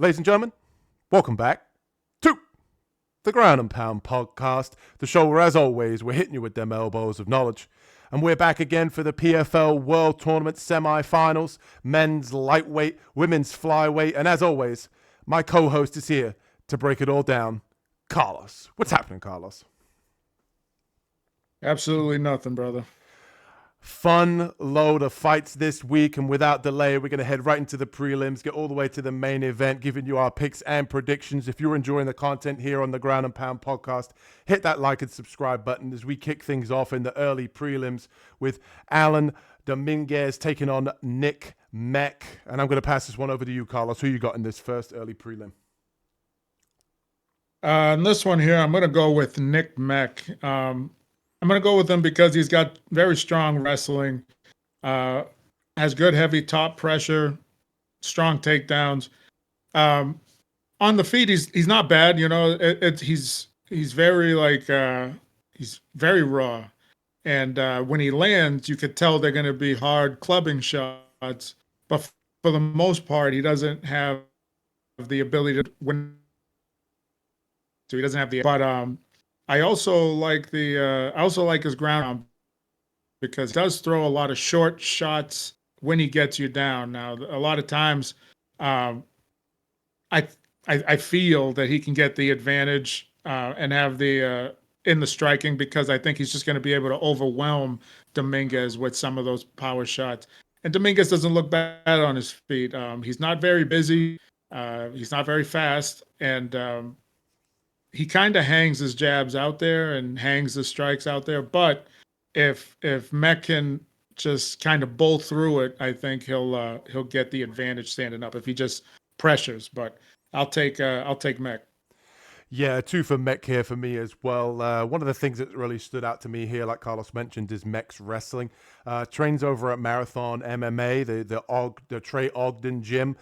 Ladies and gentlemen, welcome back to the Ground and Pound podcast, the show where, as always, we're hitting you with them elbows of knowledge. And we're back again for the PFL World Tournament semi-finals, men's lightweight, women's flyweight, and as always, my co-host is here to break it all down, Carlos. What's happening, Carlos? Absolutely nothing, brother. Fun load of fights this week, and without delay, we're going to head right into the prelims, get all the way to the main event, giving you our picks and predictions. If you're enjoying the content here on the Ground and Pound podcast, hit that like and subscribe button as we kick things off in the early prelims with Alan Domínguez taking on Nick Meck. And I'm going to pass this one over to you, Carlos. Who you got in this first early prelim? In this one here, I'm going to go with Nick Meck. I'm going to go with him because he's got very strong wrestling, has good heavy top pressure, strong takedowns. On the feet, he's not bad. You know, he's very he's very raw, and when he lands, you could tell they're going to be hard clubbing shots. But for the most part, he doesn't have the ability to win. So he doesn't have the. But I also like his ground because he does throw a lot of short shots when he gets you down. Now, a lot of times, I feel that he can get the advantage and have the in the striking because I think he's just going to be able to overwhelm Domínguez with some of those power shots. And Domínguez doesn't look bad on his feet. He's not very busy. He's not very fast, and he kind of hangs his jabs out there and hangs the strikes out there. But if Meck can just kind of bowl through it, I think he'll get the advantage standing up if he just pressures. But I'll take Meck. Yeah, two for Meck here for me as well. One of the things that really stood out to me here, like Carlos mentioned, is Meck's wrestling. Trains over at Marathon MMA, the Trey Ogden gym.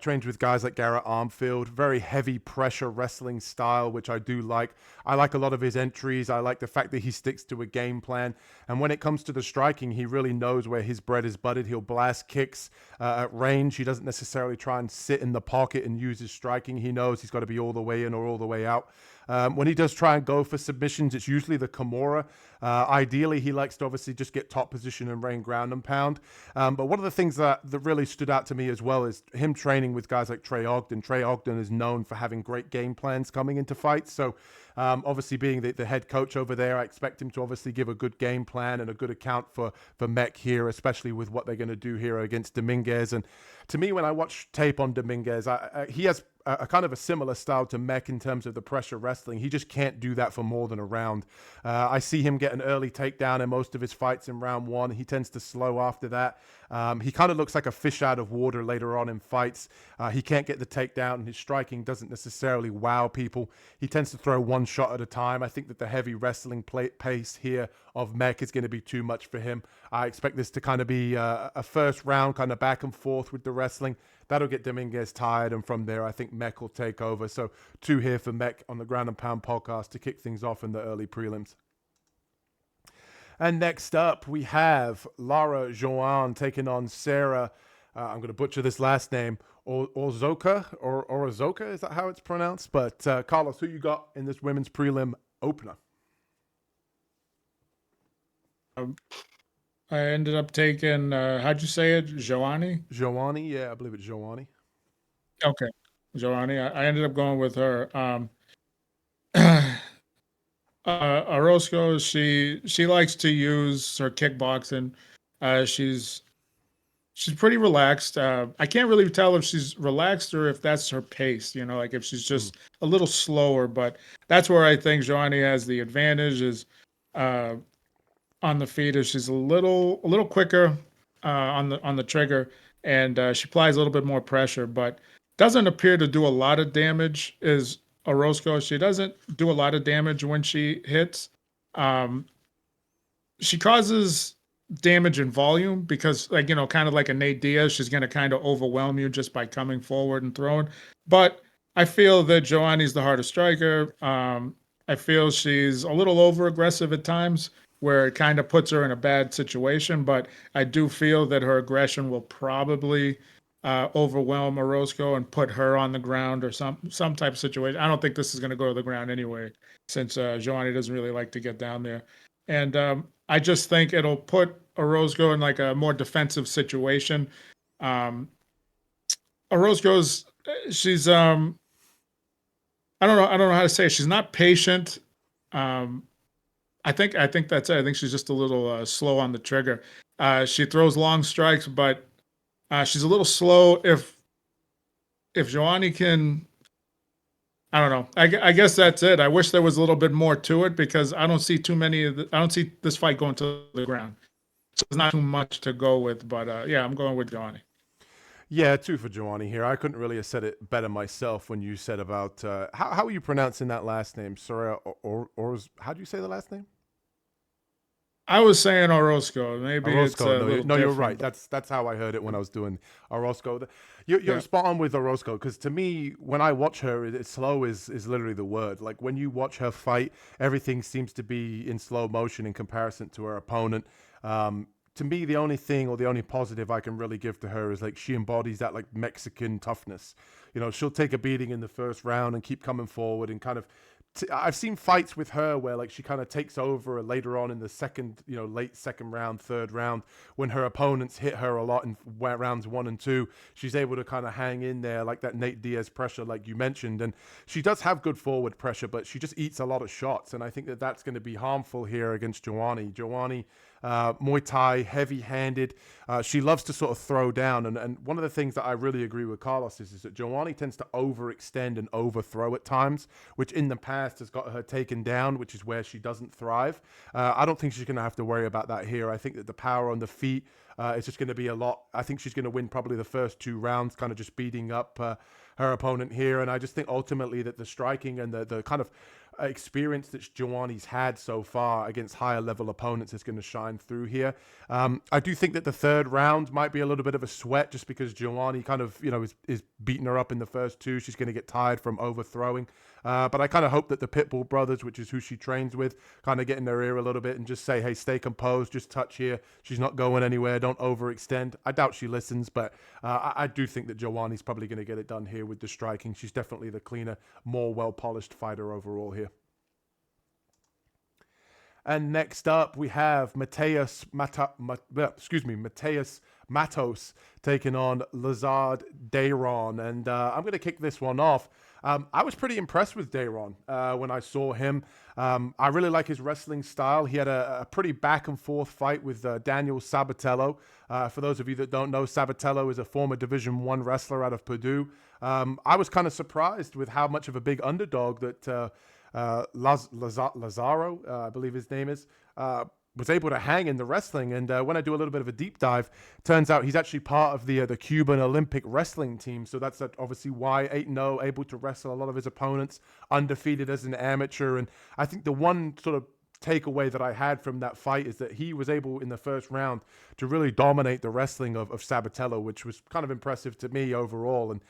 Trains with guys like Garrett Armfield. Very heavy pressure wrestling style, which I do like. I like a lot of his entries. I like the fact that he sticks to a game plan. And when it comes to the striking, he really knows where his bread is buttered. He'll blast kicks at range. He doesn't necessarily try and sit in the pocket and use his striking. He knows he's got to be all the way in or all the way out. When he does try and go for submissions, it's usually the Kimura. Ideally, he likes to obviously just get top position and rain ground and pound. But one of the things that really stood out to me as well is him training with guys like Trey Ogden. Trey Ogden is known for having great game plans coming into fights. So obviously being the head coach over there, I expect him to obviously give a good game plan and a good account for Meck here, especially with what they're going to do here against Domínguez. And to me, when I watch tape on Domínguez, he has a kind of a similar style to Meck in terms of the pressure wrestling. He just can't do that for more than a round. I see him get an early takedown in most of his fights in round one. He tends to slow after that. He kind of looks like a fish out of water later on in fights. He can't get the takedown, and his striking doesn't necessarily wow people. He tends to throw one shot at a time. I think that the heavy wrestling pace here of Meck is going to be too much for him. I expect this to kind of be a first round kind of back and forth with the wrestling. That'll get Domínguez tired, and from there, I think Meck will take over. So 2 here for Meck on the Ground and Pound podcast to kick things off in the early prelims. And next up, we have Joanne taking on Sarah. I'm going to butcher this last name, Orozco, or Orozco, is that how it's pronounced? But Carlos, who you got in this women's prelim opener? I ended up taking, how'd you say it? Joanne? Joanne, yeah, I believe it's Joanne. Okay. Joanne. I ended up going with her. Orozco, she likes to use her kickboxing. She's pretty relaxed. I can't really tell if she's relaxed or if that's her pace, you know, like if she's just a little slower, but that's where I think Joanne has the advantage is on the feet is she's a little quicker on the trigger, and she applies a little bit more pressure, but doesn't appear to do a lot of damage. Is Orozco? She doesn't do a lot of damage when she hits. She causes damage in volume because, like, you know, kind of like a Nate Diaz, she's going to kind of overwhelm you just by coming forward and throwing. But I feel that Joanne's the harder striker. I feel she's a little over aggressive at times, where it kind of puts her in a bad situation. But I do feel that her aggression will probably overwhelm Orozco and put her on the ground or some type of situation. I don't think this is going to go to the ground anyway, since Joanne doesn't really like to get down there. And I just think it'll put Orozco in like a more defensive situation. Orozco's she's I don't know how to say it. She's not patient. I think that's it. I think she's just a little slow on the trigger. She throws long strikes, but she's a little slow. If Joanne can, I don't know. I guess that's it. I wish there was a little bit more to it because I don't see too many. I don't see this fight going to the ground. So there's not too much to go with. But yeah, I'm going with Joanne. Yeah, two for Joanne here. I couldn't really have said it better myself when you said about how are you pronouncing that last name, Saray, or how do you say the last name? I was saying Orozco. Maybe it's Orozco. a little No, you're different, right. but That's how I heard it when I was doing Orozco. You're yeah. spot on with Orozco because to me, when I watch her, slow is literally the word. Like when you watch her fight, everything seems to be in slow motion in comparison to her opponent. To me, the only thing or the only positive I can really give to her is like she embodies that like Mexican toughness. You know, she'll take a beating in the first round and keep coming forward and kind of. I've seen fights with her where like she kind of takes over later on in the second, late second round, third round, when her opponents hit her a lot in rounds 1 and 2. She's able to kind of hang in there like that Nate Diaz pressure, like you mentioned, and she does have good forward pressure, but she just eats a lot of shots, and I think that that's going to be harmful here against Joanne. Muay Thai, heavy-handed. She loves to sort of throw down, and one of the things that I really agree with Carlos is that Joanne tends to overextend and overthrow at times, which in the past has got her taken down, which is where she doesn't thrive. I don't think she's going to have to worry about that here. I think that the power on the feet is just going to be a lot. I think she's going to win probably the first 2 rounds, kind of just beating up her opponent here, and I just think ultimately that the striking and the kind of experience that Joanne's had so far against higher level opponents is going to shine through here. I do think that the third round might be a little bit of a sweat just because Joanne kind of, is beating her up in the first 2. She's going to get tired from overthrowing. But I kind of hope that the Pitbull brothers, which is who she trains with, kind of get in their ear a little bit and just say, hey, stay composed, just touch here. She's not going anywhere. Don't overextend. I doubt she listens, but I do think that Joanne's probably going to get it done here with the striking. She's definitely the cleaner, more well-polished fighter overall here. And next up, we have Matheus Mattos taking on Lazaro Dayron. And I'm going to kick this one off. I was pretty impressed with Dayron when I saw him. I really like his wrestling style. He had a pretty back and forth fight with Daniel Sabatello. For those of you that don't know, Sabatello is a former Division I wrestler out of Purdue. I was kind of surprised with how much of a big underdog that Lazaro, I believe his name is, was able to hang in the wrestling. And when I do a little bit of a deep dive, turns out he's actually part of the Cuban Olympic wrestling team. So that's obviously why 8-0, able to wrestle a lot of his opponents, undefeated as an amateur. And I think the one sort of takeaway that I had from that fight is that he was able in the first round to really dominate the wrestling of Sabatello, which was kind of impressive to me overall. And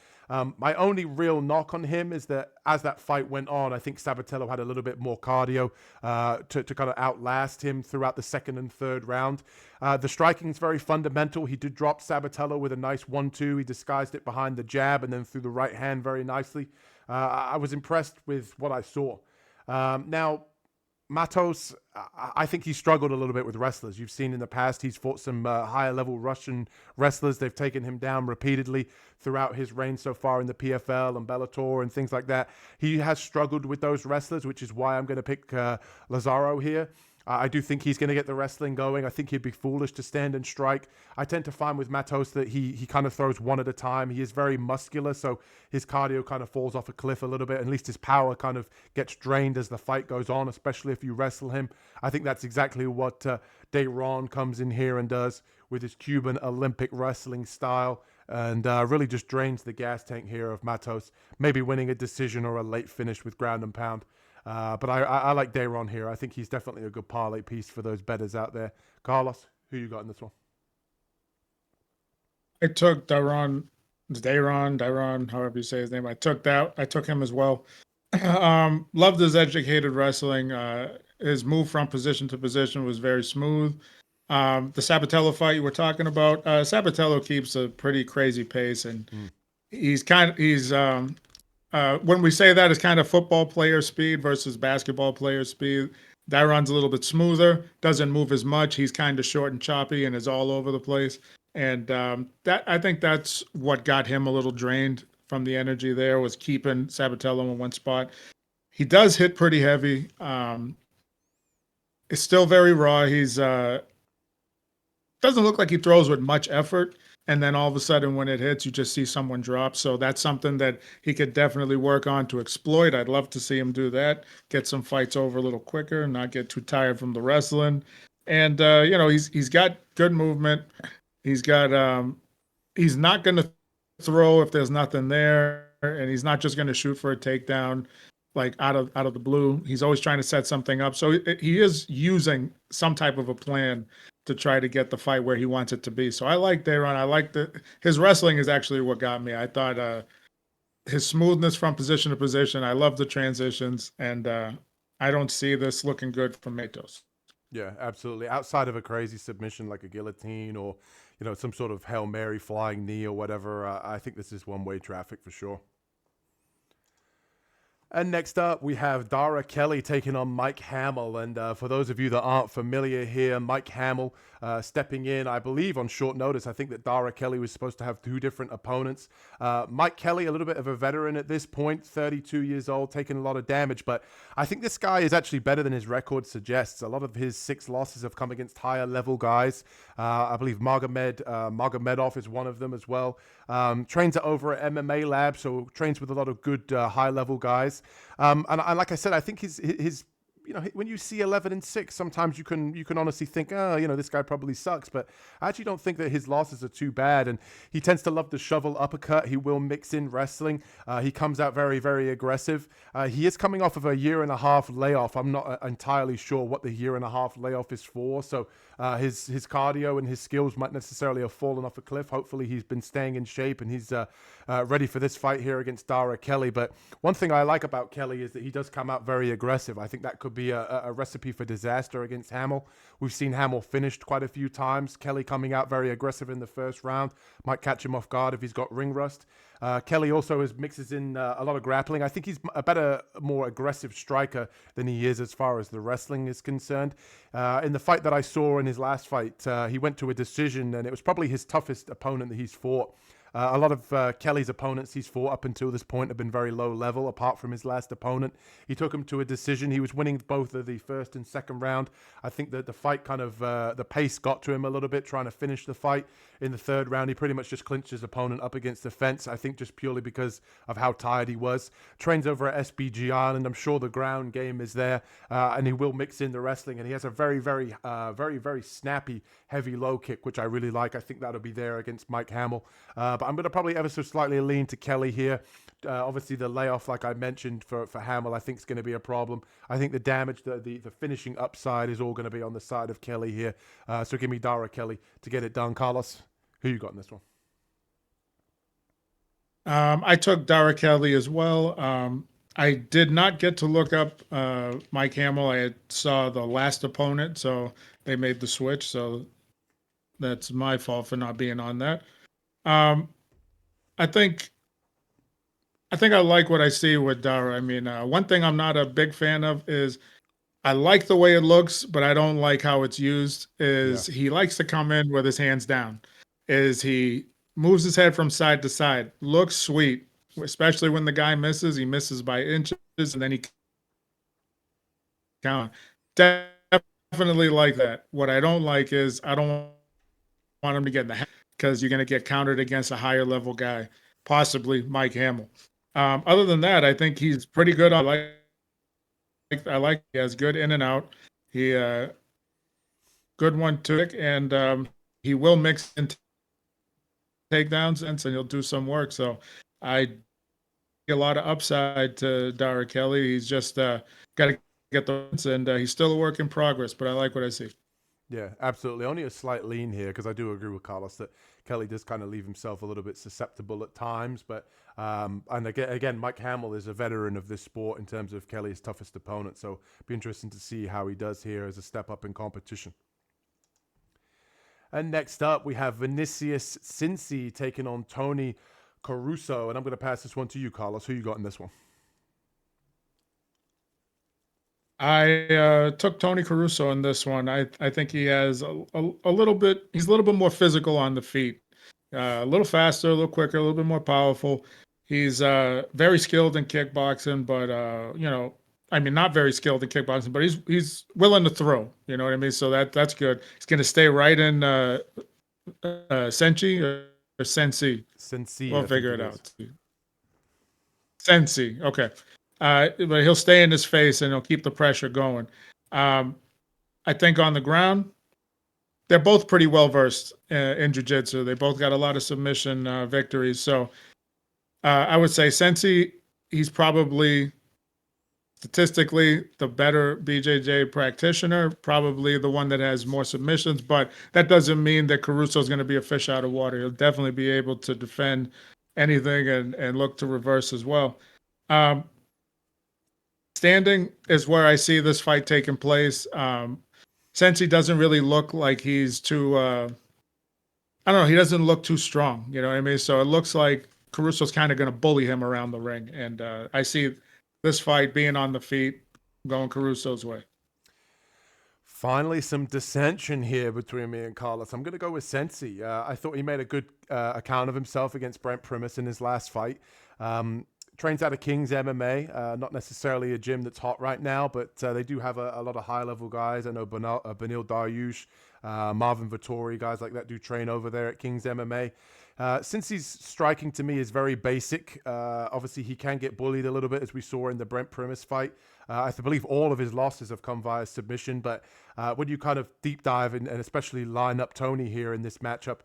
my only real knock on him is that as that fight went on, I think Sabatello had a little bit more cardio to kind of outlast him throughout the second and third round. The striking is very fundamental. He did drop Sabatello with a nice 1-2. He disguised it behind the jab and then threw the right hand very nicely. I was impressed with what I saw. Now, Mattos, I think he struggled a little bit with wrestlers. You've seen in the past, he's fought some higher level Russian wrestlers. They've taken him down repeatedly throughout his reign so far in the PFL and Bellator and things like that. He has struggled with those wrestlers, which is why I'm going to pick Lazaro here. I do think he's going to get the wrestling going. I think he'd be foolish to stand and strike. I tend to find with Mattos that he kind of throws one at a time. He is very muscular, so his cardio kind of falls off a cliff a little bit. At least his power kind of gets drained as the fight goes on, especially if you wrestle him. I think that's exactly what Dayron comes in here and does with his Cuban Olympic wrestling style, and really just drains the gas tank here of Mattos, maybe winning a decision or a late finish with ground and pound. But I like Dayron here. I think he's definitely a good parlay piece for those bettors out there. Carlos, who you got in this one? I took Dayron, however you say his name. I took him as well. Loved his educated wrestling. His move from position to position was very smooth. The Sabatello fight you were talking about, Sabatello keeps a pretty crazy pace, and Mm. he's when we say that, it's kind of football player speed versus basketball player speed. Dayron's a little bit smoother, doesn't move as much. He's kind of short and choppy and is all over the place. And that I think that's what got him a little drained from the energy there, was keeping Sabatello in one spot. He does hit pretty heavy. It's still very raw. He's doesn't look like he throws with much effort. And then all of a sudden, when it hits, you just see someone drop. So that's something that he could definitely work on to exploit. I'd love to see him do that, get some fights over a little quicker, not get too tired from the wrestling. And he's got good movement. He's got he's not going to throw if there's nothing there, and he's not just going to shoot for a takedown like out of the blue. He's always trying to set something up. So he is using some type of a plan to try to get the fight where he wants it to be. So I like Dayron. I like his wrestling is actually what got me. I thought his smoothness from position to position. I love the transitions, and I don't see this looking good for Matheus. Yeah, absolutely. Outside of a crazy submission like a guillotine or, some sort of Hail Mary flying knee or whatever, I think this is one-way traffic for sure. And next up, we have Darragh Kelly taking on Mike Hamel. And for those of you that aren't familiar here, Mike Hamel stepping in, I believe, on short notice. I think that Darragh Kelly was supposed to have two different opponents. Mike Kelly, a little bit of a veteran at this point, 32 years old, taking a lot of damage. But I think this guy is actually better than his record suggests. A lot of his 6 losses have come against higher level guys. I believe Magomedov is one of them as well. Trains over at MMA Lab, so trains with a lot of good high level guys. And like I said, I think his when you see 11-6, sometimes you can honestly think, this guy probably sucks. But I actually don't think that his losses are too bad. And he tends to love the shovel uppercut. He will mix in wrestling. He comes out very, very aggressive. He is coming off of a 1.5 year layoff. I'm not entirely sure what the 1.5 year layoff is for. So his cardio and his skills might necessarily have fallen off a cliff. Hopefully he's been staying in shape and he's ready for this fight here against Darragh Kelly. But one thing I like about Kelly is that he does come out very aggressive. I think that could be a recipe for disaster against Hamel. We've seen Hamel finished quite a few times. Kelly coming out very aggressive in the first round might catch him off guard if he's got ring rust. Kelly also mixes in a lot of grappling. I think he's a better, more aggressive striker than he is as far as the wrestling is concerned. In the fight that I saw in his last fight, he went to a decision, and it was probably his toughest opponent that he's fought. A lot of Kelly's opponents he's fought up until this point have been very low level, apart from his last opponent. He took him to a decision. He was winning both of the first and second round. I think that the fight kind of, the pace got to him a little bit, trying to finish the fight. In the third round, he pretty much just clinched his opponent up against the fence, I think just purely because of how tired he was. Trains over at SBG Ireland. I'm sure the ground game is there, and he will mix in the wrestling. And he has a very, very, very snappy, heavy low kick, which I really like. I think that'll be there against Mike Hamel. But I'm going to probably ever so slightly lean to Kelly here. Obviously, the layoff, like I mentioned, for Hamel, I think is going to be a problem. I think the damage, the finishing upside is all going to be on the side of Kelly here. So give me Darragh Kelly to get it done. Carlos, who you got in this one? I took Darragh Kelly as well. I did not get to look up Mike Hamel. I saw the last opponent, so they made the switch. So that's my fault for not being on that. I think I like what I see with Darragh. I mean, one thing I'm not a big fan of is I like the way it looks, but I don't like how it's used. He likes to come in with his hands down. He moves his head from side to side. Looks sweet, especially when the guy misses. He misses by inches, and then he count. Definitely like that. What I don't like is I don't want him to get in the head because you're going to get countered against a higher level guy, possibly Mike Hamel. Other than that, I think he's pretty good. I like he has good in and out. He good one to kick, and he will mix in takedowns and he'll do some work. So I get a lot of upside to Darragh Kelly. He's just got to get the wins, and he's still a work in progress, but I like what I see. Yeah, absolutely. Only a slight lean here because I do agree with Carlos that Kelly does kind of leave himself a little bit susceptible at times. But and again, Mike Hamel is a veteran of this sport in terms of Kelly's toughest opponent. So it'll be interesting to see how he does here as a step up in competition. And next up, we have Vinicius Cenci taking on Tony Caruso. And I'm going to pass this one to you, Carlos. Who you got in this one? I took Tony Caruso in this one. I think he has a little bit. He's a little bit more physical on the feet, a little faster, a little quicker, a little bit more powerful. He's very skilled in kickboxing, but I mean, not very skilled in kickboxing, but he's willing to throw. You know what I mean? So that's good. He's going to stay right in Cenci or Cenci. Cenci. We'll figure it out. Cenci. Okay. But he'll stay in his face and he'll keep the pressure going. I think on the ground, they're both pretty well versed in jiu-jitsu. They both got a lot of submission victories. So I would say Cenci, he's probably statistically the better BJJ practitioner, probably the one that has more submissions, but that doesn't mean that Caruso is going to be a fish out of water. He'll definitely be able to defend anything and look to reverse as well. Standing is where I see this fight taking place. Cenci doesn't really look like he's too, I don't know, he doesn't look too strong, you know what I mean? So it looks like Caruso's kind of going to bully him around the ring. And I see this fight being on the feet, going Caruso's way. Finally, some dissension here between me and Carlos. I'm going to go with Cenci. I thought he made a good account of himself against Brent Primus in his last fight. Trains out of King's MMA, not necessarily a gym that's hot right now, but they do have a lot of high-level guys. I know Benil Dariush, Marvin Vittori, guys like that do train over there at King's MMA. Cenci's striking to me is very basic. Obviously, he can get bullied a little bit, as we saw in the Brent Primus fight. I believe all of his losses have come via submission, but when you kind of deep dive and especially line up Tony here in this matchup,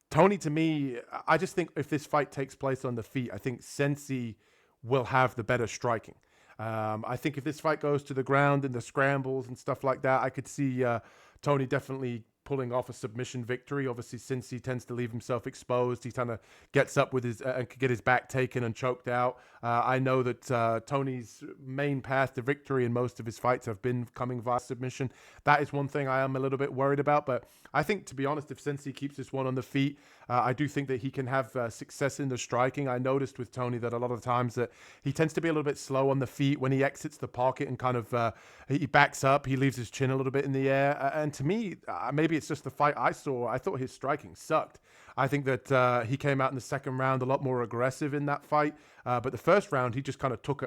Tony, to me, I just think if this fight takes place on the feet, I think Cenci will have the better striking. I think if this fight goes to the ground and the scrambles and stuff like that, I could see Tony definitely pulling off a submission victory. Obviously, Cenci tends to leave himself exposed. He kind of gets up with his and could get his back taken and choked out. I know that Tony's main path to victory in most of his fights have been coming via submission. That is one thing I am a little bit worried about. But I think, to be honest, if Cenci keeps this one on the feet, I do think that he can have success in the striking. I noticed with Tony that a lot of times that he tends to be a little bit slow on the feet when he exits the pocket and kind of he backs up. He leaves his chin a little bit in the air. And to me, maybe it's just the fight I saw. I thought his striking sucked. I think that he came out in the second round a lot more aggressive in that fight. But the first round, he just kind of took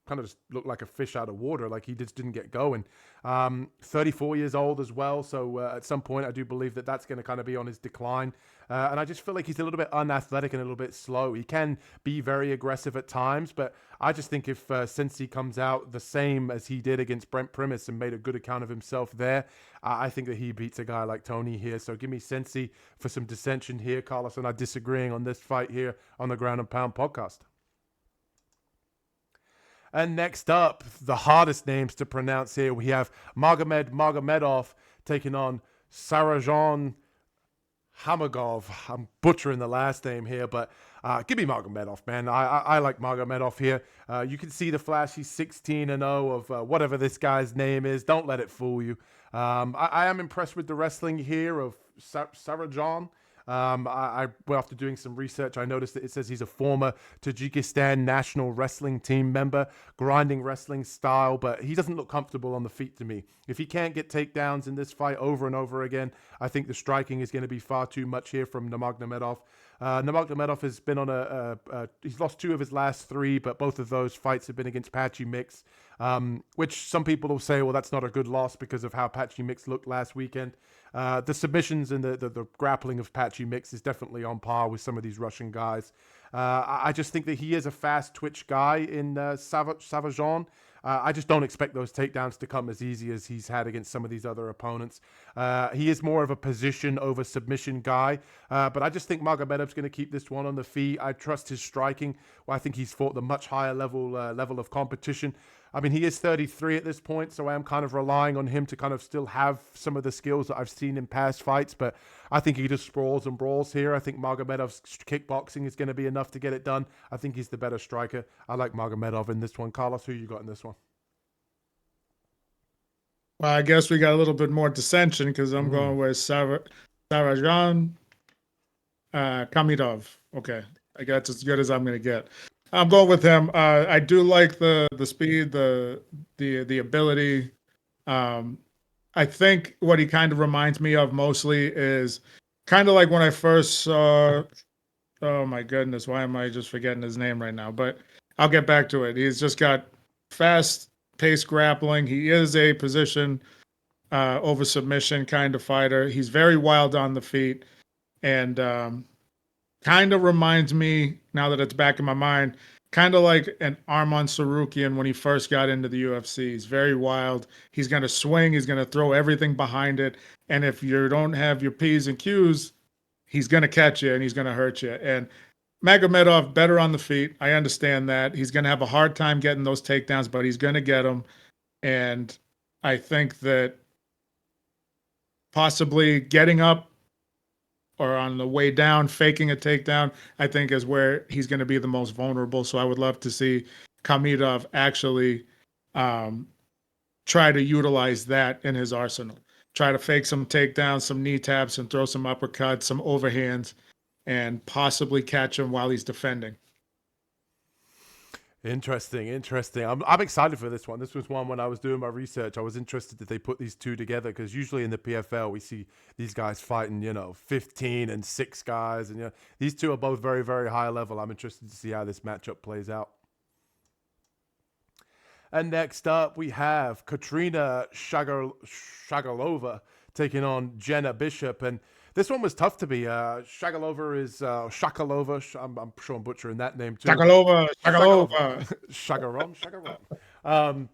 kind of just looked like a fish out of water. Like he just didn't get going. 34 years old as well. So at some point, I do believe that that's going to kind of be on his decline. And I just feel like he's a little bit unathletic and a little bit slow. He can be very aggressive at times, but I just think if Cenci comes out the same as he did against Brent Primus and made a good account of himself there, I think that he beats a guy like Tony here. So give me Cenci for some dissension here. Carlos and I disagreeing on this fight here on the Ground and Pound podcast. And next up, the hardest names to pronounce here, we have Magomedov taking on Sarvarjon Khamidov. I'm butchering the last name here, but give me Magomedov, man. I like Magomedov here. You can see the flashy 16-0 of whatever this guy's name is. Don't let it fool you. I am impressed with the wrestling here of Sarvarjon. After doing some research, I noticed that it says he's a former Tajikistan national wrestling team member, grinding wrestling style, but he doesn't look comfortable on the feet to me. If he can't get takedowns in this fight over and over again, I think the striking is going to be far too much here from Magomedov. Magomedov has been on he's lost 2 of his last 3, but both of those fights have been against Patchy Mix, which some people will say, well, that's not a good loss because of how Patchy Mix looked last weekend. The submissions and the grappling of Patchy Mix is definitely on par with some of these Russian guys. I just think that he is a fast twitch guy in Sarvarjon. I just don't expect those takedowns to come as easy as he's had against some of these other opponents. He is more of a position over submission guy, but I just think Magomedov's going to keep this one on the feet. I trust his striking. Well, I think he's fought the much higher level of competition. I mean, he is 33 at this point, so I am kind of relying on him to kind of still have some of the skills that I've seen in past fights, but I think he just sprawls and brawls here. I think Magomedov's kickboxing is going to be enough to get it done. I think he's the better striker. I like Magomedov in this one. Carlos, who you got in this one? Well, I guess we got a little bit more dissension because I'm going with Sarvarjon, Khamidov. Okay, I guess as good as I'm going to get. I'm going with him. I do like the speed, the ability. Um, I think what he kind of reminds me of mostly is kind of like when I first saw. Oh my goodness, why am I just forgetting his name right now? But I'll get back to it. He's just got fast paced grappling. He is a position over submission kind of fighter. He's very wild on the feet and kind of reminds me, now that it's back in my mind, kind of like an Arman Sarukian when he first got into the UFC. He's very wild. He's going to swing. He's going to throw everything behind it. And if you don't have your P's and Q's, he's going to catch you and he's going to hurt you. And Magomedov, better on the feet. I understand that. He's going to have a hard time getting those takedowns, but he's going to get them. And I think that possibly getting up or on the way down, faking a takedown, I think is where he's going to be the most vulnerable. So I would love to see Khamidov actually try to utilize that in his arsenal. Try to fake some takedowns, some knee taps, and throw some uppercuts, some overhands, and possibly catch him while he's defending. Interesting. I'm excited for this one. This was one when I was doing my research. I was interested that they put these two together because usually in the PFL we see these guys fighting, 15 and 6 guys, and these two are both very, very high level. I'm interested to see how this matchup plays out. And next up, we have Ekaterina Shakalova taking on Jena Bishop. And this one was tough to be. Shakalova is Shakalova. I'm sure I'm butchering that name too. Shakalova. Shagaron.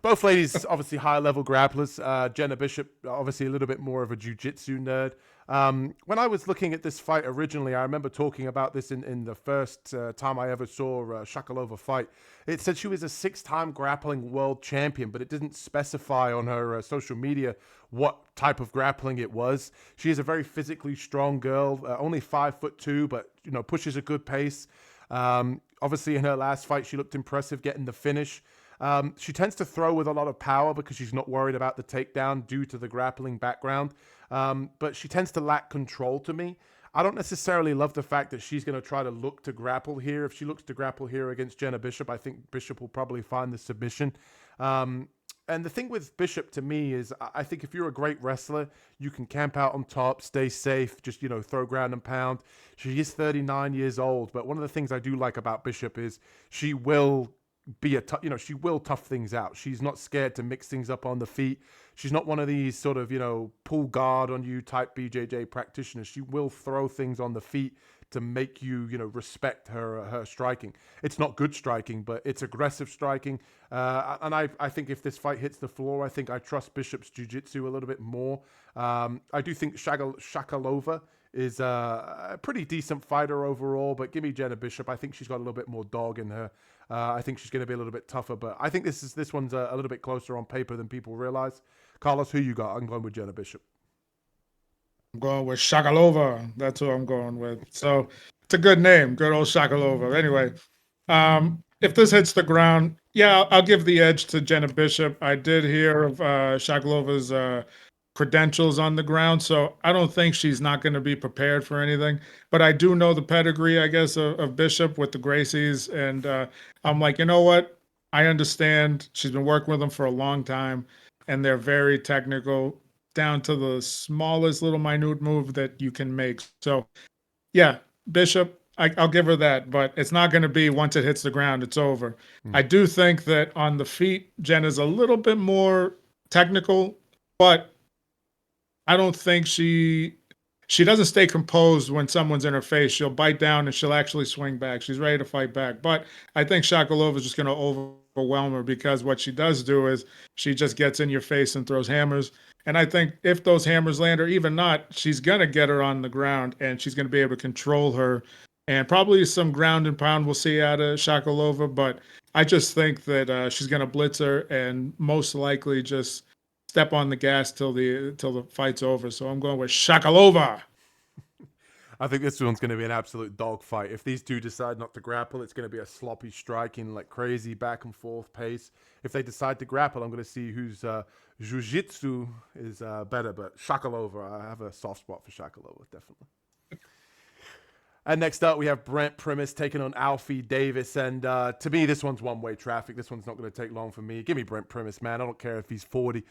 Both ladies, obviously high-level grapplers. Jena Bishop, obviously a little bit more of a jiu-jitsu nerd. When I was looking at this fight originally, I remember talking about this in the first time I ever saw Shakalova fight. It said she was a 6-time grappling world champion, but it didn't specify on her social media what type of grappling it was. She is a very physically strong girl, only 5'2", but pushes a good pace. Obviously, in her last fight, she looked impressive getting the finish. She tends to throw with a lot of power because she's not worried about the takedown due to the grappling background. But she tends to lack control to me. I don't necessarily love the fact that she's going to try to look to grapple here. If she looks to grapple here against Jena Bishop, I think Bishop will probably find the submission. And the thing with Bishop to me is I think if you're a great wrestler, you can camp out on top, stay safe, just, throw ground and pound. She is 39 years old. But one of the things I do like about Bishop is she will be she will tough things out. She's not scared to mix things up on the feet. She's not one of these sort of, pull guard on you type BJJ practitioners. She will throw things on the feet to make you, respect her striking. It's not good striking, but it's aggressive striking. And I think if this fight hits the floor, I think I trust Bishop's jiu-jitsu a little bit more. I do think Shakalova is a pretty decent fighter overall, but give me Jena Bishop. I think she's got a little bit more dog in her. I think she's going to be a little bit tougher, but I think this one's a little bit closer on paper than people realize. Carlos, who you got? I'm going with Jena Bishop. I'm going with Shakalova. That's who I'm going with. So it's a good name, good old Shakalova. Anyway, if this hits the ground, yeah, I'll give the edge to Jena Bishop. I did hear of Shakalova's credentials on the ground, so I don't think she's not going to be prepared for anything. But I do know the pedigree, I guess, of Bishop with the Gracies, and I'm like, you know what? I understand. She's been working with them for a long time, and they're very technical, down to the smallest little minute move that you can make. So, yeah, Bishop, I'll give her that, but it's not going to be once it hits the ground, it's over. I do think that on the feet, Jen is a little bit more technical, but I don't think she doesn't stay composed when someone's in her face. She'll bite down and she'll actually swing back. She's ready to fight back. But I think Shakalova is just going to overwhelm her because what she does do is she just gets in your face and throws hammers. And I think if those hammers land or even not, she's going to get her on the ground and she's going to be able to control her. And probably some ground and pound we'll see out of Shakalova. But I just think that she's going to blitz her and most likely just step on the gas till the fight's over. So I'm going with Shakalova. I think this one's going to be an absolute dogfight. If these two decide not to grapple, it's going to be a sloppy striking, like crazy back and forth pace. If they decide to grapple, I'm going to see whose jiu-jitsu is better. But Shakalova, I have a soft spot for Shakalova, definitely. And next up, we have Brent Primus taking on Alfie Davis. And to me, this one's one-way traffic. This one's not going to take long for me. Give me Brent Primus, man. I don't care if he's 40.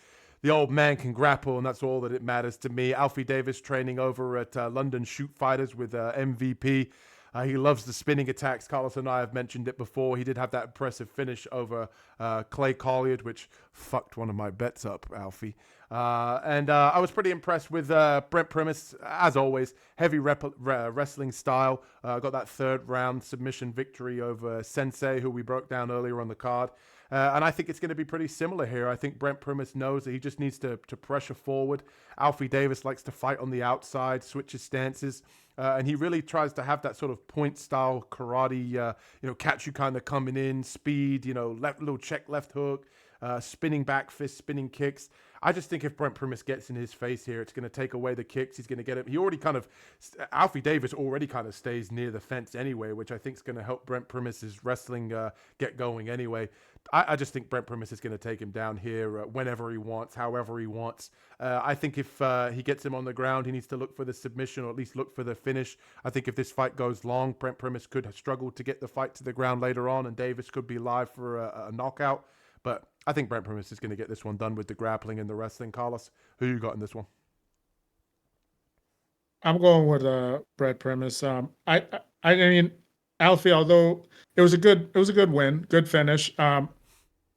The old man can grapple, and that's all that it matters to me. Alfie Davis training over at London Shoot Fighters with MVP. He loves the spinning attacks. Carlos and I have mentioned it before. He did have that impressive finish over Clay Colliard, which fucked one of my bets up, Alfie. And I was pretty impressed with Brent Primus, as always. Heavy wrestling style. Got that third round submission victory over Cenci, who we broke down earlier on the card. And I think it's going to be pretty similar here. I think Brent Primus knows that he just needs to pressure forward. Alfie Davis likes to fight on the outside, switches stances. And he really tries to have that sort of point-style karate, catch you kind of coming in, speed, little check left hook, spinning back fist, spinning kicks. I just think if Brent Primus gets in his face here, it's going to take away the kicks. He's going to get him. Alfie Davis already kind of stays near the fence anyway, which I think is going to help Brent Primus's wrestling get going anyway. I just think Brent Primus is going to take him down here whenever he wants, however he wants. I think if he gets him on the ground, he needs to look for the submission or at least look for the finish. I think if this fight goes long, Brent Primus could struggle to get the fight to the ground later on, and Davis could be live for a knockout. But I think Brent Primus is going to get this one done with the grappling and the wrestling. Carlos, who you got in this one? I'm going with Brent Primus. I mean, Alfie, although it was a good win, good finish.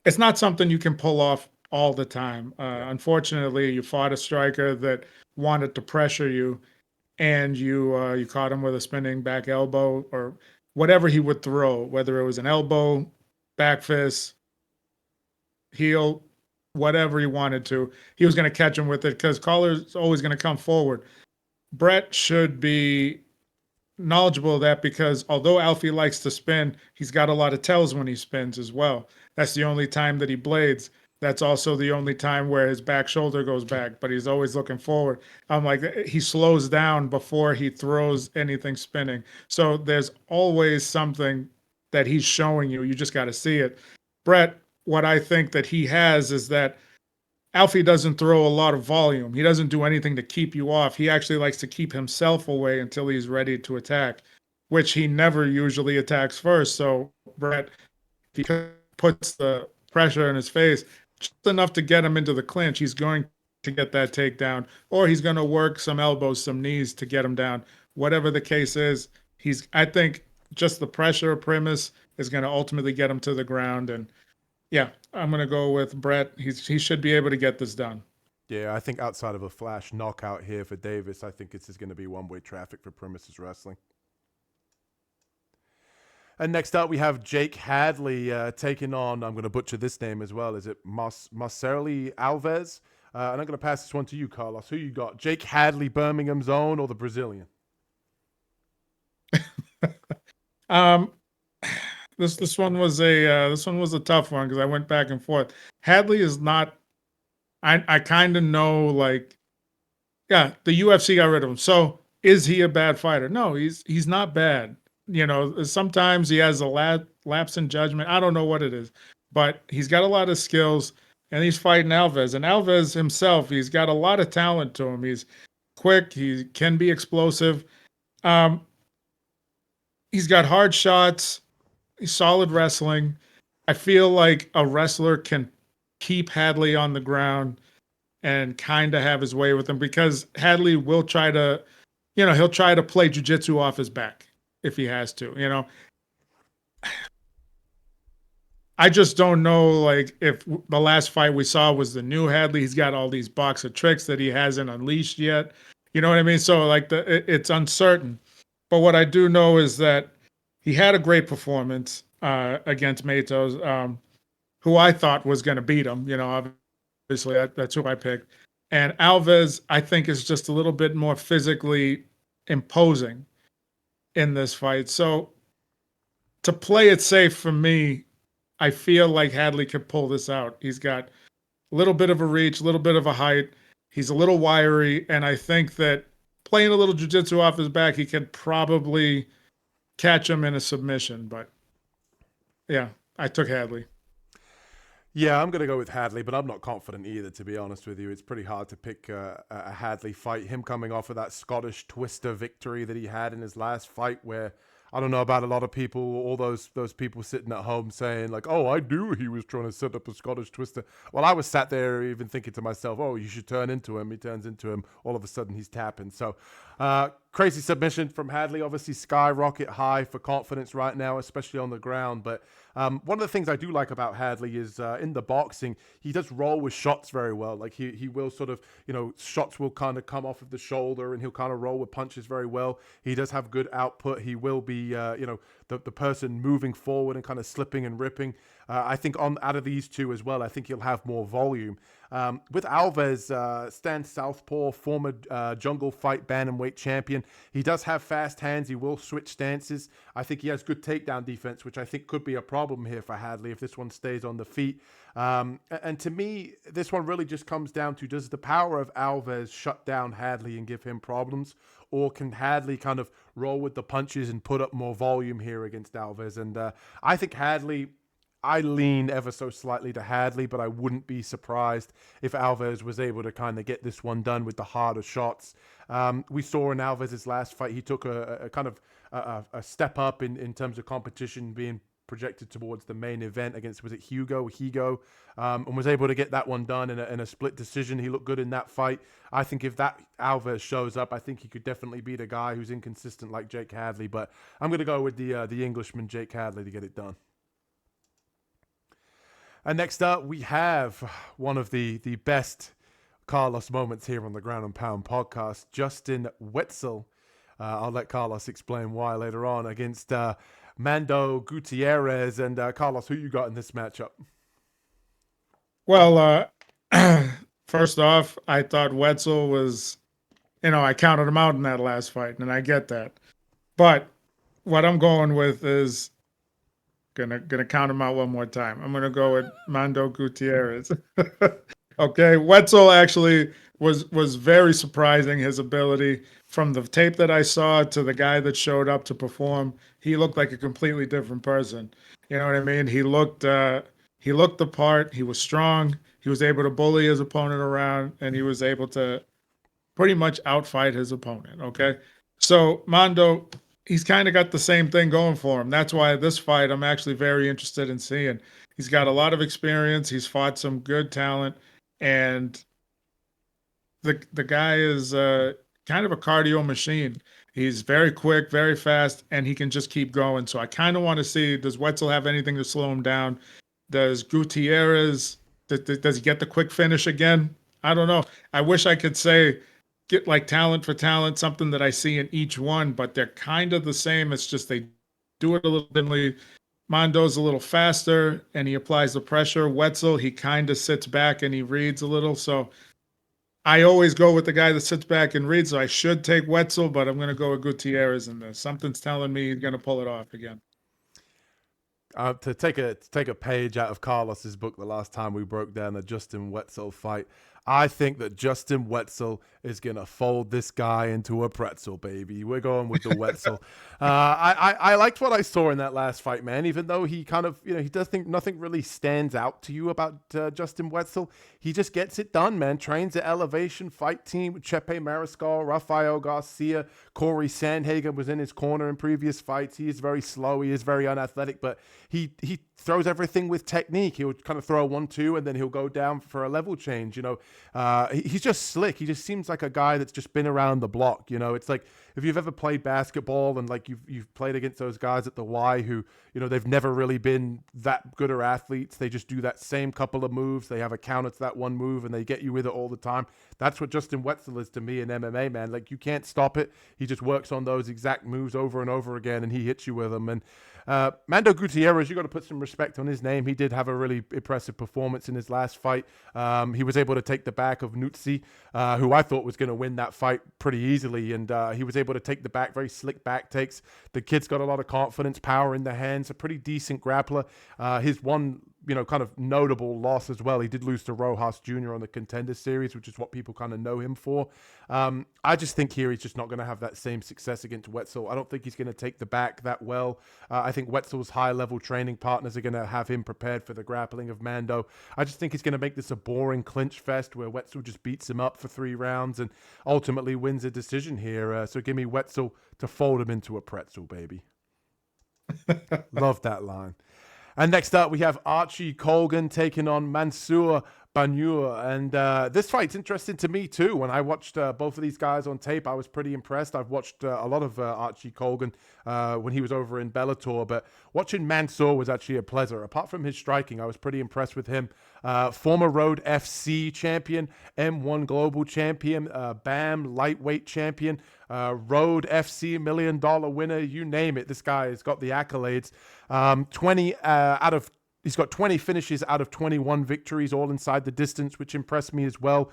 It's not something you can pull off all the time. Unfortunately, you fought a striker that wanted to pressure you, and you caught him with a spinning back elbow or whatever he would throw, whether it was an elbow, back fist, heel, whatever he wanted to. He was going to catch him with it because Collar's always going to come forward. Brett should be knowledgeable of that because although Alfie likes to spin, he's got a lot of tells when he spins as well. That's the only time that he blades. That's also the only time where his back shoulder goes back, but he's always looking forward. I'm like, he slows down before he throws anything spinning. So there's always something that he's showing you. You just got to see it. Brett, what I think that he has is that Alfie doesn't throw a lot of volume. He doesn't do anything to keep you off. He actually likes to keep himself away until he's ready to attack, which he never usually attacks first. So Brett, if he puts the pressure in his face, just enough to get him into the clinch, he's going to get that takedown, or he's going to work some elbows, some knees to get him down. Whatever the case is, I think just the pressure of Primus is going to ultimately get him to the ground. And yeah, I'm going to go with Brett. He should be able to get this done. Yeah, I think outside of a flash knockout here for Davis, I think this is going to be one-way traffic for Primus's wrestling. And next up, we have Jake Hadley taking on, I'm going to butcher this name as well, is it Marcirley Alves? And I'm going to pass this one to you, Carlos. Who you got? Jake Hadley, Birmingham's own, or the Brazilian? This one was a tough one because I went back and forth. Hadley is not. I kind of know, like, yeah, the UFC got rid of him. So is he a bad fighter? No, he's not bad. Sometimes he has a lapse in judgment. I don't know what it is, but he's got a lot of skills, and he's fighting Alves. And Alves himself, he's got a lot of talent to him. He's quick. He can be explosive. He's got hard shots. He's solid wrestling. I feel like a wrestler can keep Hadley on the ground and kind of have his way with him because Hadley will try to, he'll try to play jiu-jitsu off his back if he has to, I just don't know, like, if the last fight we saw was the new Hadley. He's got all these box of tricks that he hasn't unleashed yet. You know what I mean? So, like, it's uncertain. But what I do know is that he had a great performance against Mattos, who I thought was going to beat him. Obviously that's who I picked. And Alves, I think, is just a little bit more physically imposing in this fight. So to play it safe for me, I feel like Hadley could pull this out. He's got a little bit of a reach, a little bit of a height. He's a little wiry, and I think that playing a little jiu-jitsu off his back, he could probably catch him in a submission. But yeah, I took Hadley. Yeah, I'm going to go with Hadley, but I'm not confident either, to be honest with you. It's pretty hard to pick a Hadley fight. Him coming off of that Scottish Twister victory that he had in his last fight, where I don't know about a lot of people, all those people sitting at home saying like, oh, I knew he was trying to set up a Scottish Twister. Well, I was sat there even thinking to myself, oh, you should turn into him. He turns into him. All of a sudden, he's tapping. So crazy submission from Hadley. Obviously, skyrocket high for confidence right now, especially on the ground. But one of the things I do like about Hadley is in the boxing, he does roll with shots very well. Like he will sort of, shots will kind of come off of the shoulder and he'll kind of roll with punches very well. He does have good output. He will be, the person moving forward and kind of slipping and ripping. I think out of these two as well, I think he'll have more volume. With Alves, stand southpaw, former jungle fight bantamweight champion. He does have fast hands. He will switch stances. I think he has good takedown defense, which I think could be a problem here for Hadley if this one stays on the feet. And to me, this one really just comes down to, does the power of Alves shut down Hadley and give him problems? Or can Hadley kind of roll with the punches and put up more volume here against Alves? And I think Hadley... I lean ever so slightly to Hadley, but I wouldn't be surprised if Alves was able to kind of get this one done with the harder shots. We saw in Alves' last fight, he took a kind of a step up in terms of competition, being projected towards the main event against, was it Higo, and was able to get that one done in a split decision. He looked good in that fight. I think if that Alves shows up, I think he could definitely beat a guy who's inconsistent like Jake Hadley, but I'm going to go with the Englishman, Jake Hadley, to get it done. And next up, we have one of the best Carlos moments here on the Ground and Pound podcast, Justin Wetzell. I'll let Carlos explain why later on, against Mando, Gutierrez. And Carlos, who you got in this matchup? Well, first off, I thought Wetzell was, I counted him out in that last fight, and I get that. But what I'm going with is, Gonna count him out one more time. I'm gonna go with Mando Gutierrez. Okay, Wetzell actually was very surprising, his ability. From the tape that I saw to the guy that showed up to perform, he looked like a completely different person. You know what I mean? He looked the part. He was strong. He was able to bully his opponent around, and he was able to pretty much outfight his opponent. Okay, so Mando, he's kind of got the same thing going for him. That's why this fight I'm actually very interested in seeing. He's got a lot of experience. He's fought some good talent, and the guy is kind of a cardio machine. He's very quick, very fast, and he can just keep going. So I kind of want to see, does Wetzell have anything to slow him down? Does Gutierrez, does he get the quick finish again? I don't know. I wish I could say, get like talent for talent, something that I see in each one, but they're kind of the same. It's just they do it a little differently. Mando's a little faster and he applies the pressure. Wetzell, he kind of sits back and he reads a little. So I always go with the guy that sits back and reads. So I should take Wetzell, but I'm going to go with Gutierrez in this. Something's telling me he's going to pull it off again. To take a page out of Carlos's book, the last time we broke down the Justin Wetzell fight, I think that Justin Wetzell is going to fold this guy into a pretzel, baby. We're going with the Wetzell. I liked what I saw in that last fight, man, even though he kind of, he does think nothing really stands out to you about Justin Wetzell. He just gets it done, man. Trains at Elevation Fight Team with Chepe Mariscal, Rafael Garcia, Corey Sandhagen was in his corner in previous fights. He is very slow. He is very unathletic, but he throws everything with technique. He'll kind of throw a 1-2 and then he'll go down for a level change. He's just slick. He just seems like a guy that's just been around the block. It's like if you've ever played basketball and like you've played against those guys at the Y who, they've never really been that good or athletes. They just do that same couple of moves. They have a counter to that one move and they get you with it all the time. That's what Justin Wetzell is to me in MMA, man. Like you can't stop it. He just works on those exact moves over and over again and he hits you with them. And Mando Gutierrez, you got to put some respect on his name. He did have a really impressive performance in his last fight. He was able to take the back of Nutsi, who I thought was going to win that fight pretty easily. And he was able to take the back, very slick back takes. The kid's got a lot of confidence, power in the hands, a pretty decent grappler. His one kind of notable loss as well. He did lose to Rojas Jr. on the Contender Series, which is what people kind of know him for. I just think here he's just not going to have that same success against Wetzell. I don't think he's going to take the back that well. I think Wetzell's high-level training partners are going to have him prepared for the grappling of Mando. I just think he's going to make this a boring clinch fest where Wetzell just beats him up for 3 rounds and ultimately wins a decision here. So give me Wetzell to fold him into a pretzel, baby. Love that line. And next up, we have Archie Colgan taking on Mansour Banur. And this fight's interesting to me, too. When I watched both of these guys on tape, I was pretty impressed. I've watched a lot of Archie Colgan when he was over in Bellator. But watching Mansour was actually a pleasure. Apart from his striking, I was pretty impressed with him. Former Road FC champion, M1 Global champion, BAM lightweight champion, Road FC $1 million winner, you name it. This guy has got the accolades. He's got 20 finishes out of 21 victories, all inside the distance, which impressed me as well.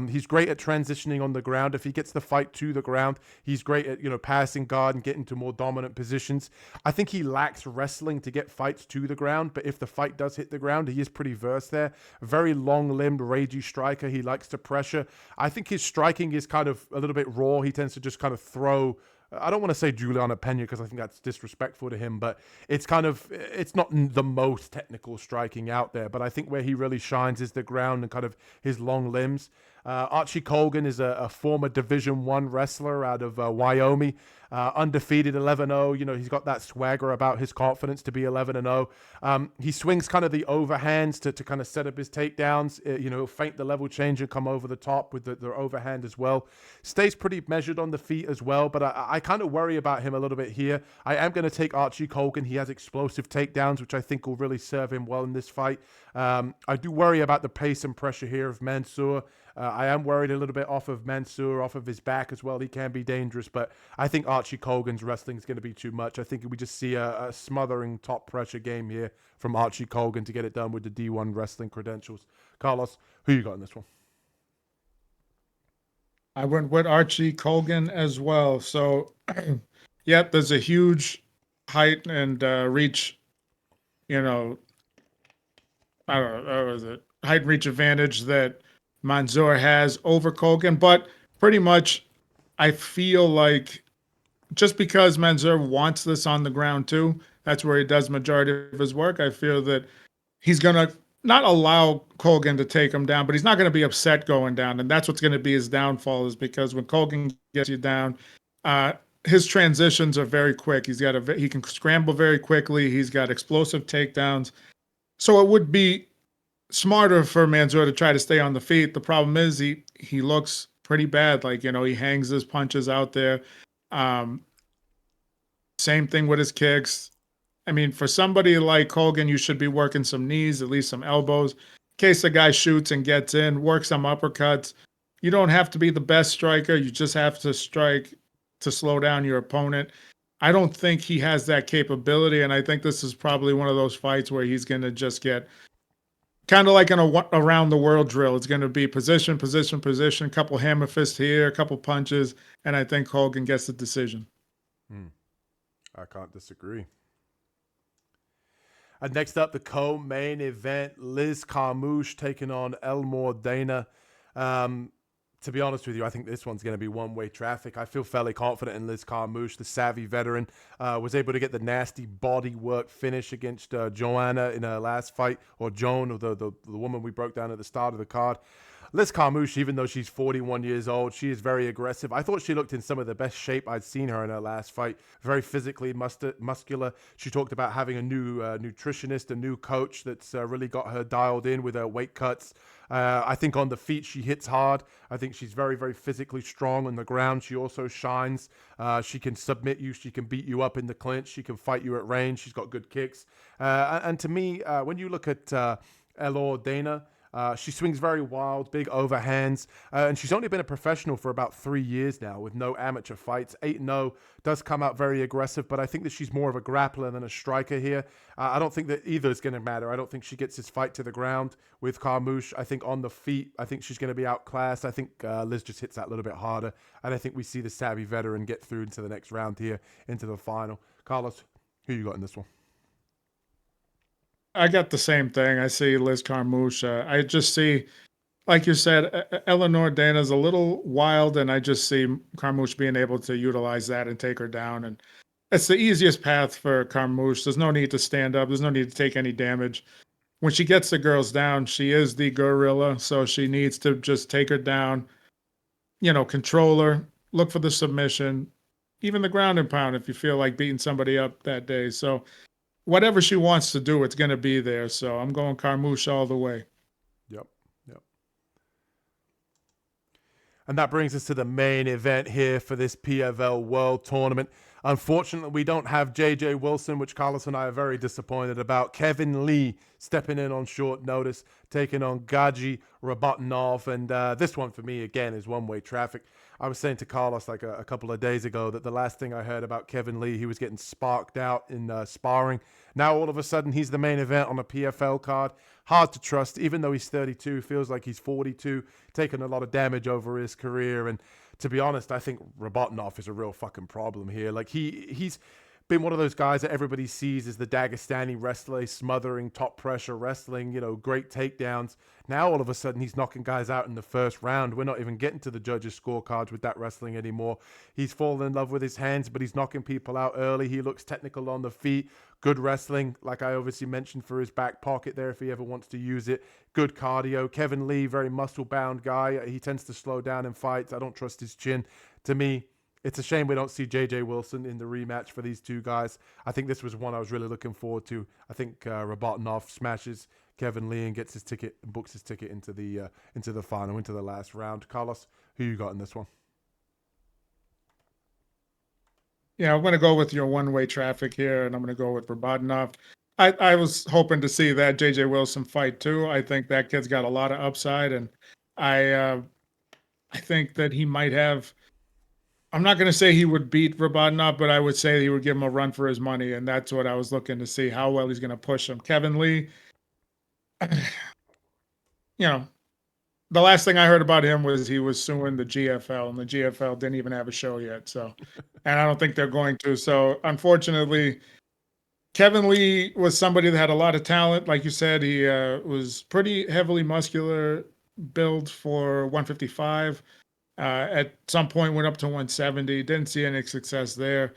He's great at transitioning on the ground. If he gets the fight to the ground, he's great at, passing guard and getting to more dominant positions. I think he lacks wrestling to get fights to the ground, but if the fight does hit the ground, he is pretty versed there. A very long-limbed, ragey striker. He likes to pressure. I think his striking is kind of a little bit raw. He tends to just kind of throw... I don't want to say Juliana Pena because I think that's disrespectful to him, but it's not the most technical striking out there. But I think where he really shines is the ground and kind of his long limbs. Archie Colgan is a former Division I wrestler out of Wyoming, undefeated 11-0. He's got that swagger about his confidence to be 11-0. He swings kind of the overhands to kind of set up his takedowns. He'll feint the level change and come over the top with the overhand as well. Stays pretty measured on the feet as well, but I kind of worry about him a little bit here. I am going to take Archie Colgan. He has explosive takedowns, which I think will really serve him well in this fight. I do worry about the pace and pressure here of Mansour. I am worried a little bit off of Mansour, off of his back as well. He can be dangerous, but I think Archie Colgan's wrestling is going to be too much. I think we just see a smothering top pressure game here from Archie Colgan to get it done with the D1 wrestling credentials. Carlos, who you got in this one? I went with Archie Colgan as well. So, yep, there's a huge height and reach, I don't know, is it height and reach advantage that Mansour has over Colgan, but pretty much I feel like just because Mansour wants this on the ground too, that's where he does majority of his work. I feel that he's going to not allow Colgan to take him down, but he's not going to be upset going down. And that's what's going to be his downfall, is because when Colgan gets you down, his transitions are very quick. He can scramble very quickly. He's got explosive takedowns. So it would be smarter for Mansour to try to stay on the feet. The problem is he looks pretty bad. He hangs his punches out there. Same thing with his kicks. I mean, for somebody like Colgan, you should be working some knees, at least some elbows. In case the guy shoots and gets in, work some uppercuts. You don't have to be the best striker. You just have to strike to slow down your opponent. I don't think he has that capability, and I think this is probably one of those fights where he's going to just get kind of like an around the world drill. It's going to be position, position, position, a couple hammer fists here, a couple punches, and I think Colgan gets the decision. I can't disagree. And next up, the co-main event, Liz Carmouche taking on Elmore Dana. To be honest with you, I think this one's going to be one-way traffic. I feel fairly confident in Liz Carmouche, the savvy veteran. Was able to get the nasty body work finish against Joanna in her last fight, or Joan, or the woman we broke down at the start of the card. Liz Carmouche, even though she's 41 years old, she is very aggressive. I thought she looked in some of the best shape I'd seen her in her last fight. Very physically muscular. She talked about having a new nutritionist, a new coach that's really got her dialed in with her weight cuts. I think on the feet, she hits hard. I think she's very, very physically strong on the ground. She also shines. She can submit you. She can beat you up in the clinch. She can fight you at range. She's got good kicks. And to me, when you look at Elmore Dana, she swings very wild, big overhands, and she's only been a professional for about 3 years now with no amateur fights. 8-0, does come out very aggressive, but I think that she's more of a grappler than a striker here. I don't think that either is going to matter. I don't think she gets this fight to the ground with Carmouche. I think on the feet, I think she's going to be outclassed. I think Liz just hits that a little bit harder, and I think we see the savvy veteran get through into the next round here, into the final. Carlos, who you got in this one? I got the same thing. I see Liz Carmouche. I just see, like you said, Eleanor Dana's a little wild, and I just see Carmouche being able to utilize that and take her down. And it's the easiest path for Carmouche. There's no need to stand up. There's no need to take any damage. When she gets the girls down, she is the gorilla, so she needs to just take her down, control her, look for the submission, even the ground and pound if you feel like beating somebody up that day. So whatever she wants to do, it's going to be there. So I'm going Carmouche all the way. Yep. And that brings us to the main event here for this PFL World Tournament. Unfortunately, we don't have JJ Wilson, which Carlos and I are very disappointed about. Kevin Lee stepping in on short notice, taking on Gaji Rabotinov. And this one for me, again, is one-way traffic. I was saying to Carlos like a couple of days ago that the last thing I heard about Kevin Lee, he was getting sparked out in sparring. Now, all of a sudden, he's the main event on a PFL card. Hard to trust, even though he's 32, feels like he's 42, taking a lot of damage over his career. And to be honest, I think Rabotinov is a real fucking problem here. Like, he's been one of those guys that everybody sees as the Dagestani wrestler, smothering, top pressure wrestling, great takedowns. Now, all of a sudden, he's knocking guys out in the first round. We're not even getting to the judges' scorecards with that wrestling anymore. He's fallen in love with his hands, but he's knocking people out early. He looks technical on the feet. Good wrestling, like I obviously mentioned, for his back pocket there if he ever wants to use it. Good cardio. Kevin Lee, very muscle-bound guy. He tends to slow down in fights. I don't trust his chin. To me, it's a shame we don't see JJ Wilson in the rematch for these two guys. I think this was one I was really looking forward to. I think Rabotinov smashes Kevin Lee and gets his ticket and books his ticket into the final, into the last round. Carlos, who you got in this one? Yeah, I'm going to go with your one-way traffic here, and I'm going to go with Rabotinov. I was hoping to see that JJ Wilson fight too. I think that kid's got a lot of upside, and I think that he might have. I'm not going to say he would beat Rabotinov, but I would say he would give him a run for his money, and that's what I was looking to see, how well he's going to push him. Kevin Lee, the last thing I heard about him was he was suing the GFL, and the GFL didn't even have a show yet. So, and I don't think they're going to. So, unfortunately, Kevin Lee was somebody that had a lot of talent. Like you said, he was pretty heavily muscular build for 155. At some point went up to 170. Didn't see any success there.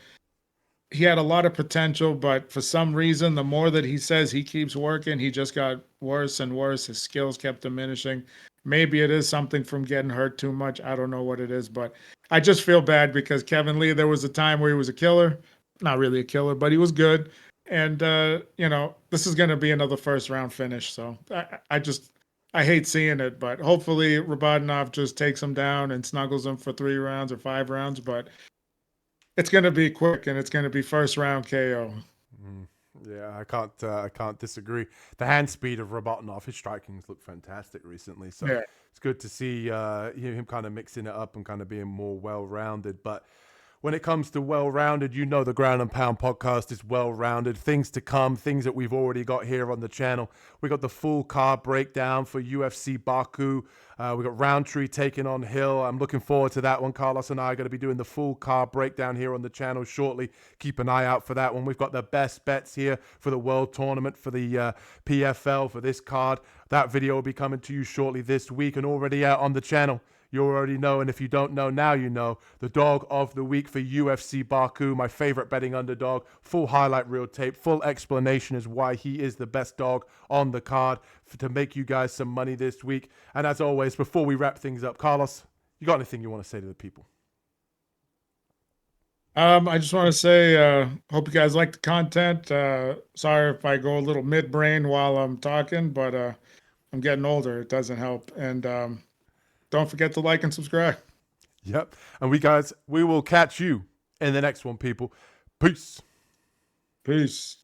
He had a lot of potential, but for some reason, the more that he says he keeps working, he just got worse and worse. His skills kept diminishing. Maybe it is something from getting hurt too much. I don't know what it is, but I just feel bad because Kevin Lee, there was a time where he was a killer. Not really a killer, but he was good. And, this is going to be another first round finish. So I hate seeing it, but hopefully Rabotinov just takes him down and snuggles him for 3 rounds or 5 rounds. But it's going to be quick, and it's going to be first round KO. Yeah, I can't disagree. The hand speed of Rabotinov, his striking's looked fantastic recently. So Yeah. It's good to see him kind of mixing it up and kind of being more well-rounded. But when it comes to well-rounded, the Ground and Pound podcast is well-rounded. Things to come, things that we've already got here on the channel. We got the full card breakdown for UFC Baku. We got Roundtree taking on Hill. I'm looking forward to that one. Carlos and I are going to be doing the full card breakdown here on the channel shortly. Keep an eye out for that one. We've got the best bets here for the World Tournament, for the PFL, for this card. That video will be coming to you shortly this week and already out on the channel. You already know, and if you don't know, now you know. The dog of the week for UFC Baku, my favorite betting underdog. Full highlight reel tape, full explanation as why he is the best dog on the card to make you guys some money this week. And as always, before we wrap things up, Carlos, you got anything you want to say to the people? I just want to say, hope you guys like the content. Sorry if I go a little mid-brain while I'm talking, but I'm getting older. It doesn't help. And don't forget to like and subscribe. Yep. And we will catch you in the next one, people. Peace. Peace.